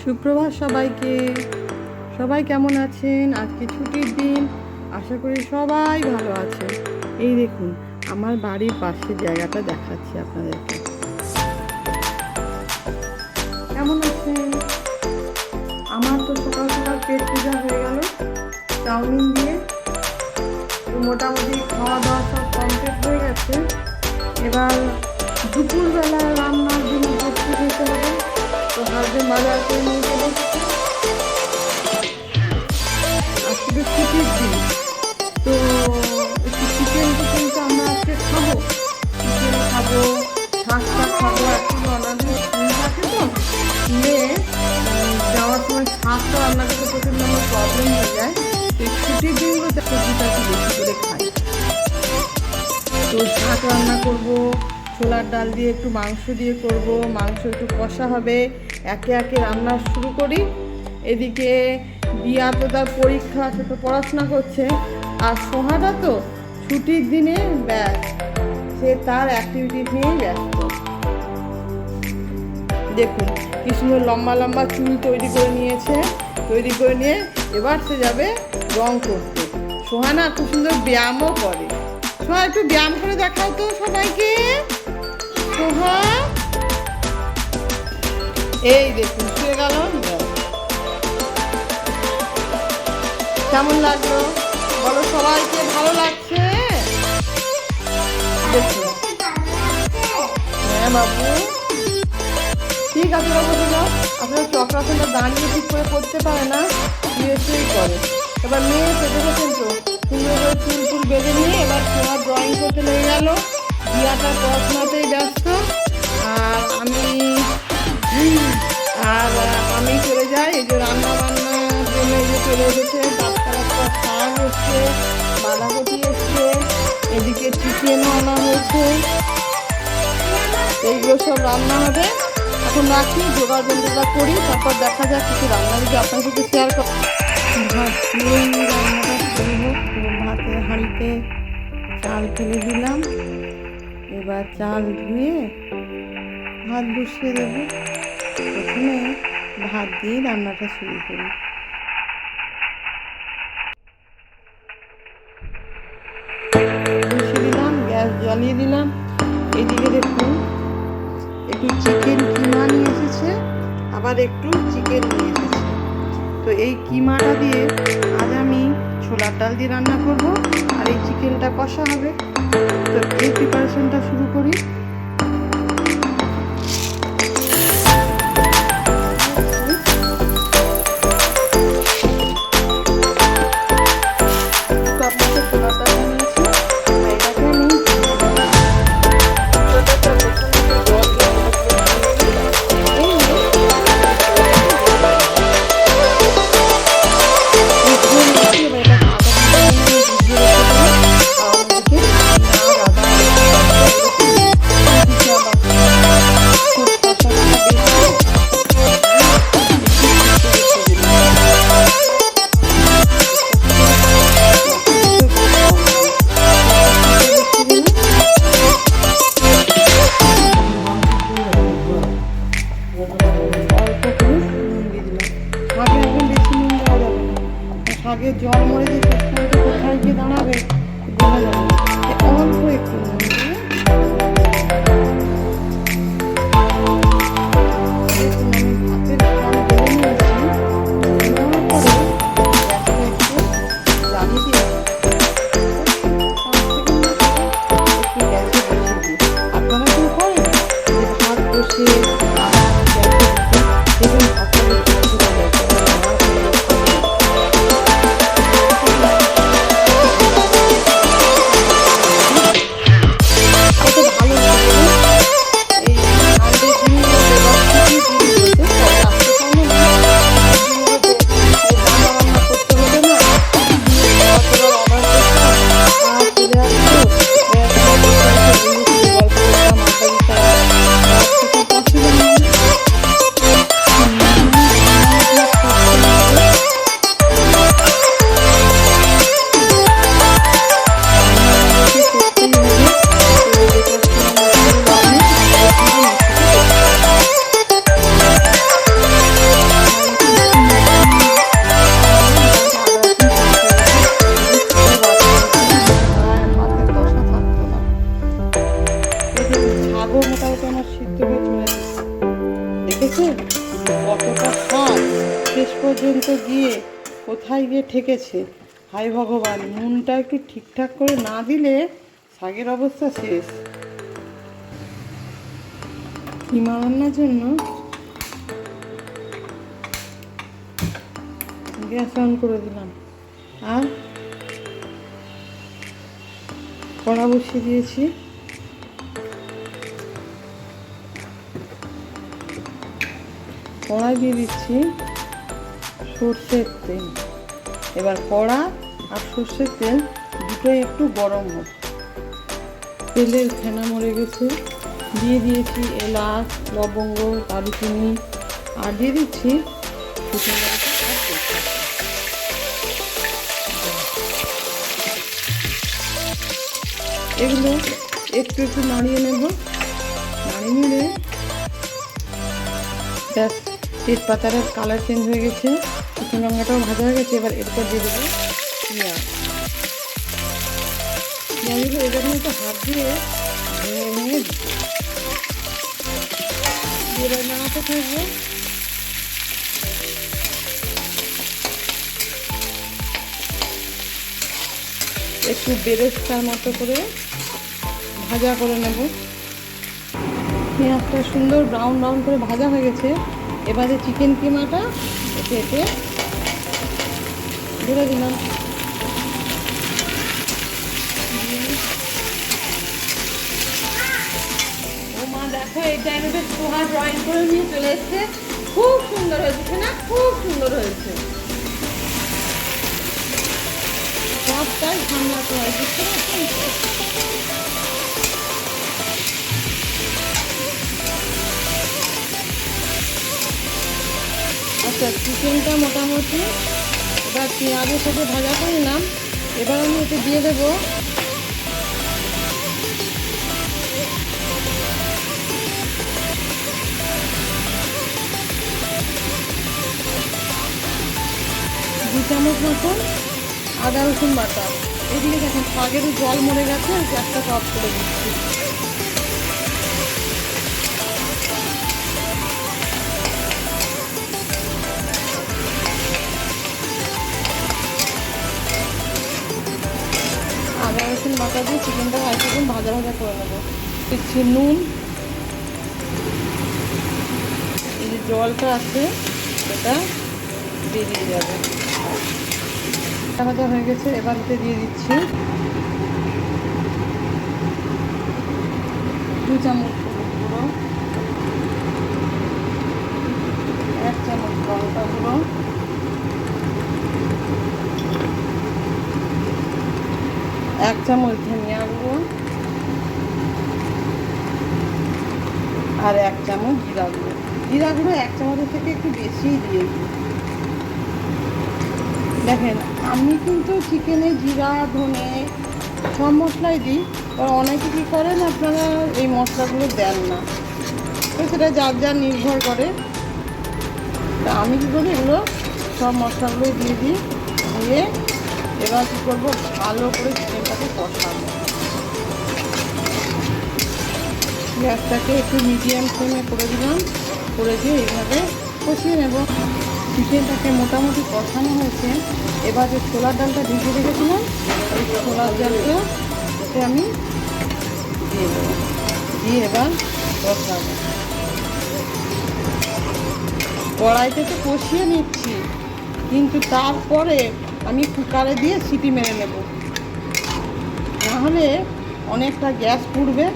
সুপ্রভাত সবাইকে। সবাই কেমন আছেন? আজকে ছুটির দিন, আশা করি সবাই ভালো আছে। এই দেখুন আমার বাড়ির পাশের জায়গাটা দেখাচ্ছি আপনাদেরকে। কেমন আছেন? আমার তো সকাল সকাল পেট পূজা হয়ে গেল চাউমিন দিয়ে। তো মোটামুটি খাওয়া দাওয়া সব কমপ্লিট হয়ে গেছে। এবার দুপুরবেলা রান্নার জন্য প্রস্তুত হতে হবে। তো হাজবেন্ড বাজার করে নিয়ে চলে এসেছে। আজকে তো ছুটির দিন, তো একটু চিকেনটা আমরা আজকে খাবো। চিকেন খাবো, শাকটা খাবো। অ্যাকচুয়ালি অনাদের স্কুল থাকে, তো স্কুলে যাওয়ার সময় শাকটা রান্না করতে প্রচণ্ড আমার প্রবলেম হয়ে যায়। তো ছুটির দিনগুলো সবজিটা একটু বেশি করে খাই। তো শাক রান্না করবো, ছোলার ডাল দিয়ে একটু মাংস দিয়ে করব। মাংস একটু কষা হবে। একে একে রান্না শুরু করি। এদিকে দিয়া তো তার পরীক্ষা আছে, তো পড়াশোনা করছে। আর সোহাটা তো ছুটির দিনে ব্যস্ত, সে তার অ্যাক্টিভিটি নিয়েই ব্যস্ত। দেখুন কি সুন্দর লম্বা লম্বা চুল তৈরি করে নিয়েছে। তৈরি করে নিয়ে এবার সে যাবে রং করতে। সোহানা খুব সুন্দর ব্যায়ামও করে। সোহা একটু ব্যায়াম করে দেখাও তো সবাইকে। সোহা এই দেখুন শুয়ে গেল। কেমন লাগলো বলো সবাইকে? ভালো লাগছে? দেখুন হ্যাঁ বাবু, ঠিক আছে বাবু। আপনার চক্রাসনটা দাঁড়িয়ে ঠিক করে করতে পারে না, শুয়ে করে। এবার মেয়ে পেটে গেছেন তো সুন্দর করে চুল টুল বেঁধে নিয়ে এবার সোহা ড্রয়িং করতে লেগে গেল। দিয়াটা পড়াশোনাতেই ব্যস্ত। আর আমি চলে যাই। এই যে রান্না বান্নার জন্য এই যে চলে এসেছে। টাটকা শাক এসছে, বাঁধাকপি এসছে, এদিকে চিকেনও আনা হয়েছে। এইগুলো সব রান্না হবে। এখন রাখি, জোগাড় যন্ত্রটা করি, তারপর দেখা যাক কিছু রান্না যদি আপনার সাথে শেয়ার করি। ভাত দিয়ে রান্নাটা শুরু হোক। ভাতের হাঁড়িতে চাল ফেলে দিলাম। এবার চাল ধুয়ে ভাত বসিয়ে দেবো। প্রথমে ভাত দিয়ে রান্নাটা শুরু করি। বসিয়ে দিলাম, গ্যাস জ্বালিয়ে দিলাম। এদিকে দেখুন একটু চিকেন কিমা নিয়ে এসেছে, আবার একটু চিকেন নিয়ে এসেছে। তো এই কিমাটা দিয়ে আজ আমি ছোলার ডাল দিয়ে রান্না করব, আর এই চিকেনটা কষা হবে। তো এই প্রিপারেশনটা শুরু করি। শাকের জল মরে যে কোথায় গিয়ে দাঁড়াবে বোঝা যাবে না। অল্প একটু আপনারা কি করেন? ভাত বসিয়ে কোথায় গিয়ে ঠেকেছে। হাই ভগবান, নুনটা একটু ঠিকঠাক করে না দিলে শাকের অবস্থা শেষ। কিমা রান্নার জন্য গ্যাস অন করে দিলাম আর কড়া বসিয়ে দিয়েছি। কড়াই দিয়ে দিচ্ছি সর্ষের তেল। এবার কড়া আর সর্ষের তেল দুটোই একটু গরম হোক। তেলের ফেনা মরে গেছে, দিয়ে দিয়েছি এলাচ, লবঙ্গ, দারুচিনি আর দিয়ে দিচ্ছি শুকনো লঙ্কা আর তেজপাতা। এগুলো একটু একটু নাড়িয়ে নেব। নাড়িয়ে নিলে ব্যাস, তেজপাতার কালার চেঞ্জ হয়ে গেছে, শুকনো লঙ্কাটাও ভাজা হয়ে গেছে। এবার এরপর দিয়ে দেবো পেঁয়াজ। পেঁয়াজগুলো এবার একটু হাত দিয়ে ভেঙে ভেঙে এবার নাড়াতে থাকবো। একটু বেরেস্তার মতো করে ভাজা করে নেব। পেঁয়াজটা সুন্দর ব্রাউন ব্রাউন করে ভাজা হয়ে গেছে। এবারে চিকেন কিমাটা এতে এতে ঢেলে দিলাম। ও মা দেখো, এই টাইমে বেশ সোহা ড্রয়িং করে নিয়ে চলে এসছে। খুব সুন্দর হয়েছে না? খুব সুন্দর হয়েছে। সবটাই সামলাতে হয়, বুঝতে পারছেন তো? আচ্ছা, চিকেনটা মোটামুটি এবার পেঁয়াজের সাথে ভাজা করে নিলাম। এবার আমি এতে দিয়ে দেবো দু চামচ মতন আদা রসুন বাটা। এদিকে দেখেন শাকেরও জল মরে গেছে, গ্যাসটা অফ করে দিচ্ছি। আদা রসুন বাটা দিয়ে চিকেনটা একদম ভাজা ভাজা করে নেবো। দিচ্ছি নুন, এই যে জলটা আছে সেটা বেরিয়ে যাবে। ভাজা হয়ে গেছে, এবার এতে দিয়ে দিচ্ছি 2 চামচ হলুদ গুঁড়ো, 1 চামচ লঙ্কা গুঁড়ো, 1 চামচ ধনিয়া গুঁড়ো আর 1 চামচ জিরা গুঁড়ো। জিরা গুঁড়ো 1 চামচের থেকে একটু বেশিই দিয়েছি। দেখেন, আমি কিন্তু চিকেনে জিরা ধনে সব মশলাই দিই। আর অনেকে কী করেন, আপনারা এই মশলাগুলো দেন না, তো সেটা যার যার নির্ভর করে। তা আমি কী করি, এগুলো সব মশলাগুলোই দিয়ে দিই। দিয়ে এবার কী করবো, ভালো করে চিকেনটাকে কষাবো। গ্যাসটাকে একটু মিডিয়াম ফ্লেমে করে দিলাম, করে দিয়ে এইভাবে কষিয়ে নেব। চিকেনটাকে মোটামুটি কষানো হয়েছে। এবার যে ছোলার ডালটা ভিজিয়ে রেখেছিলাম, ওই ছোলার ডালটা এতে আমি দিয়ে দেবো, দিয়ে এবার কষাবো। কড়াইতে তো কষিয়ে নিচ্ছি, কিন্তু তারপরে আমি কুকারে দিয়ে সিটি মেরে নেব, নাহলে অনেকটা গ্যাস পুড়বে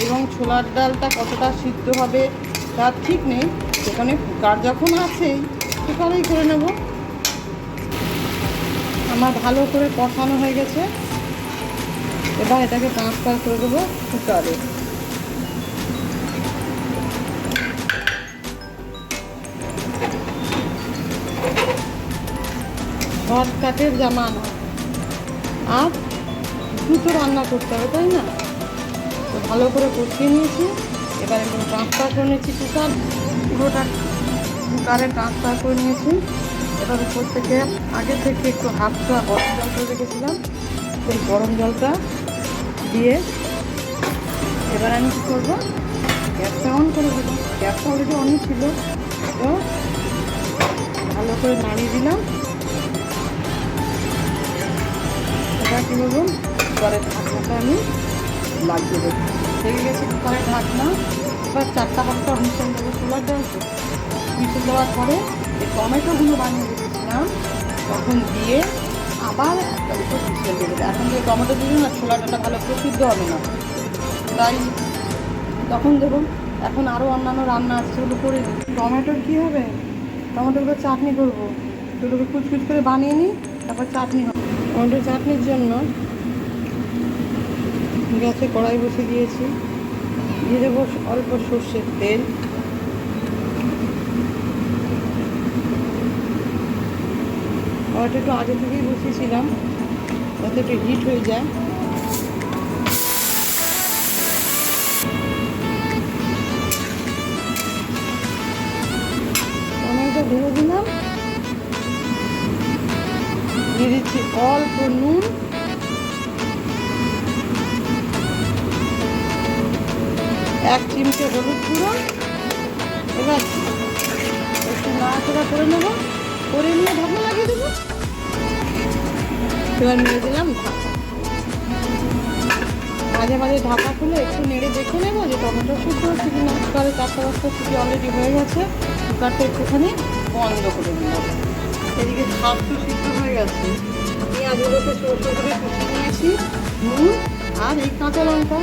এবং ছোলার ডালটা কতটা সিদ্ধ হবে তার ঠিক নেই। সেখানে কুকার যখন আছেই, কুকারেই করে নেব। আমার ভালো করে কষানো হয়ে গেছে। এবার এটাকে ট্রান্সফার করে দেবো কুকারে। শর্টকাটের জামানা, আর দ্রুত রান্না করতে হবে, তাই না? তো ভালো করে কষিয়ে নিয়েছি। এবার এগুলো ট্রান্সফার করে নিয়েছি পুরোটা কুকারে ট্রান্সফার করে নিয়েছি। এবার উপর থেকে আগে থেকে একটু হাফটা গরম জল করে রেখেছিলাম, সেই গরম জলটা দিয়ে এবার আমি কী করবো, গ্যাসটা অন করে দেবো। গ্যাসটা অলরেডি অনই ছিল, তো ভালো করে নাড়িয়ে দিলাম। এবার কী করবো, কুকারের ঢাকনাটা আমি লাগিয়ে দেবো। লেগে গেছে কুকারের ঢাকনা। এবার 4-5টা হুইসেল দেবো, চুলার ডাল তো। হুইসেল দেওয়ার পরে এই টমেটোগুলো বানিয়ে রেখেছিলাম তখন দিয়ে আবার একটা দুটো হুইসেল দেবো। এখন যে টমেটো দিলে না ছোলা ডালটা ভালো করে সিদ্ধ হবে না, তাই তখন দেবো। এখন আরও অন্যান্য রান্না আছে সেগুলো করে দিই। টমেটোর কী হবে, টমেটোগুলো চাটনি করবো, সেগুলোকে কুচকুচ করে বানিয়ে নিই, তারপর চাটনি হবে। টমেটো চাটনির জন্য গ্যাসে কড়াই বসে দিয়েছি, দিয়ে দেবো অল্প সর্ষের তেল। কড়াইটা একটু আগে থেকেই বসিয়েছিলাম যাতে একটু হিট হয়ে যায়। টমেটো ঢেলে দিলাম, দিয়ে দিচ্ছি অল্প নুন, 1 চিমটে হলুদ গুঁড়ো। এবার একটু নাড়াচাড়া করে নেবো, করে নিয়ে ঢাকনা লাগিয়ে দেবো। এবার নিয়ে দিলাম ঢাকা, মাঝে মাঝে ঢাকা খুলে একটু নেড়ে দেখে নেবো যে টমেটো সিদ্ধ হচ্ছে কিনা। কুকারে 4-5টা সিটি অলরেডি হয়ে গেছে, কুকারটা একটুখানি বন্ধ করে দিলাম। এদিকে শাকটা সিদ্ধ হয়ে গেছে, পেঁয়াজগুলোকে সরষে করে কুচিয়ে নিয়েছি, নুন আর এই কাঁচা লঙ্কা।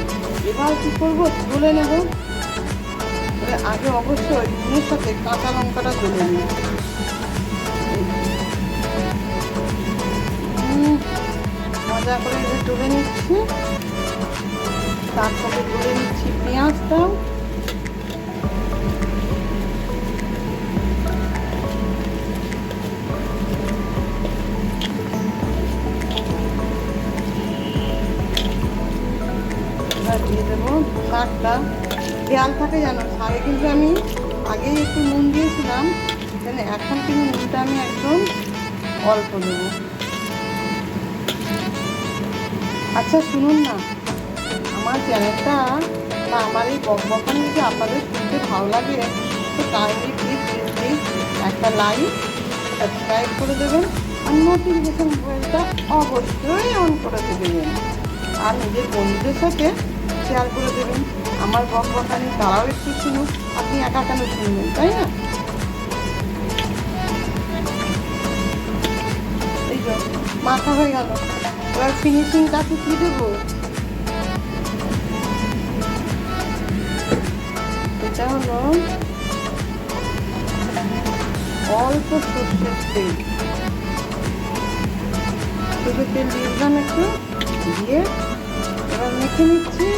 এবার কী করবো, তুলে নেবো। আগে অবশ্যই নুনের সাথে কাঁচা লঙ্কাটা তুলে নিই। মজা করে তুলে নিচ্ছি, তারপরে তুলে নিচ্ছি পেঁয়াজটা। এবার দিয়ে দেবো শাকটা। খেয়াল থাকে জানো, শাকে কিন্তু আমি আগেই একটু নুন দিয়েছিলাম, তাহলে এখন কিন্তু নুনটা আমি একদম অল্প দেবো। আচ্ছা শুনুন না, আমার চ্যানেলটা বা আমার এই বকবকানি যদি আপনাদের শুনতে ভালো লাগে তো কাইন্ডলি প্লিজ একটা লাইক, সাবস্ক্রাইব করে দেবেন, আর নোটিফিকেশন বেলটা অবশ্যই অন করে দেবেন, আর নিজের বন্ধুদের সাথে শেয়ার করে দেবেন। আমার বকবকানি তারাও একটু শুনুন, আপনি একা কেন শুনবেন, তাই না? এই তো মাখা হয়ে গেল। এবার ফিনিশিং টাকে কী দেবো, এটা হলো অল্প সর্ষের তেল। সর্ষের তেল দিয়ে দিলাম একটু, দিয়ে এবার মেখে নিচ্ছি।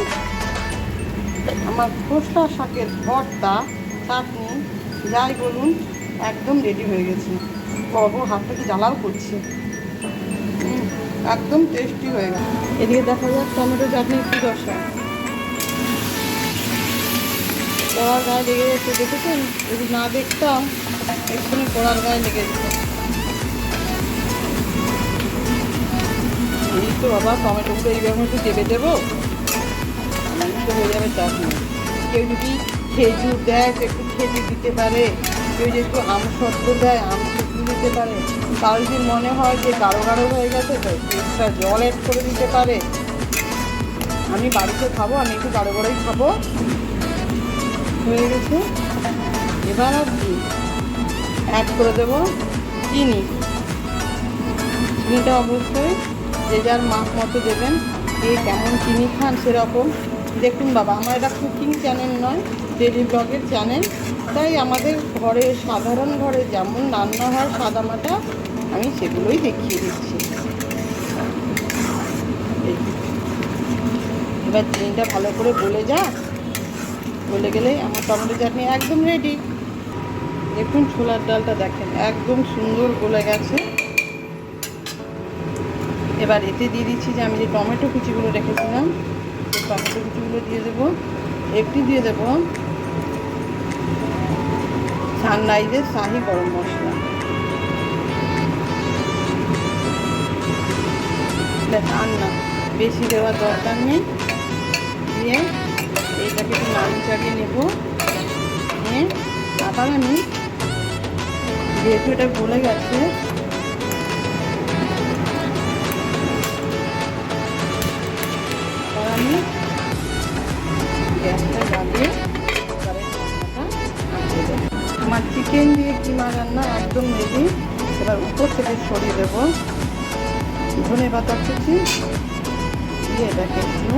আমার খোসা শাকের ভর্তা, চাটনি যাই বলুন একদম রেডি হয়ে গেছে। বাবু হাতটা কি জ্বালাও করছে, একদম টেস্টি হয়ে গেছে। এদিকে দেখা যাক টমেটো চাটনির কী দশা। কড়ার গায়ে লেগে যাচ্ছে, দেখেছেন? যদি না দেখতাম এক্ষুনি কড়ার গায়ে লেগে যেত। এই তো বাবা, টমেটোগুলো এইভাবে একটু চেপে দেবো, তো হয়ে যাবে চাটনি। কেউ যদি খেজুর দেয় একটু খেজুর দিতে পারে, কেউ যদি একটু আমসত্ব দেয় আমসত্ব দিতে পারে, কারো যদি মনে হয় যে গাঢ় গাঢ় হয়ে গেছে তো এক্সট্রা জল অ্যাড করে দিতে পারে। আমি বাড়িতে খাবো, আমি একটু গাঢ় গাঢ়ই খাবো। হয়ে গেছে, এবার আর কি অ্যাড করে দেবো চিনি। চিনিটা অবশ্যই যে যার মাপ মতো দেবেন, কে কেমন চিনি খান সেরকম। দেখুন বাবা, আমার এটা কুকিং চ্যানেল নয়, ডেলি ব্লগের চ্যানেল, তাই আমাদের ঘরে সাধারণ ঘরে যেমন রান্না হয় সাদামাটা আমি সেগুলোই দেখিয়ে দিচ্ছি। এবার চিনিটা ভালো করে গলে যাক, গলে গেলেই আমার টমেটো চাটনি একদম রেডি। দেখুন ছোলার ডালটা দেখেন একদম সুন্দর গলে গেছে। এবার এতে দিয়ে দিচ্ছি যে আমি যে টমেটো কুচিগুলো রেখেছিলাম, সেই টমেটো কুচিগুলো দিয়ে দেবো। একটু দিয়ে দেবো সানরাইজের শাহি গরম মশলা। আর না বেশি দেওয়ার দরকার নেই। দিয়ে এইটাকে একটু নাড়ি চাড়িয়ে নেব, নিয়ে আবার আমি যেহেতু এটা গলে গেছে, এবার আমি গ্যাসটা জ্বালিয়ে এবারে ঢাকনাটা আটকে দেবো। আমার চিকেন দিয়ে কিমা রান্না একদম রেডি। এবার উপর থেকে সরিয়ে দেবো ধনে পাতা কুচি দিয়ে, এটাকে একটু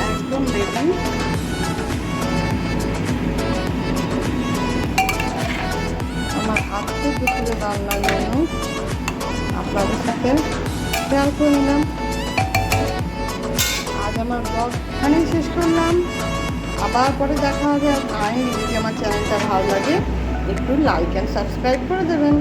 একদম রেডি। আমার আজকে দুপুরে রান্নার মেনু আপনাদের সাথে শেয়ার করে নিলাম। আজ আমার ব্লগ এখানেই শেষ করলাম। আবার পরে দেখা হবে। আর যদি আমার চ্যানেলটা ভালো লাগে একটু লাইক অ্যান্ড সাবস্ক্রাইব করে দেবেন।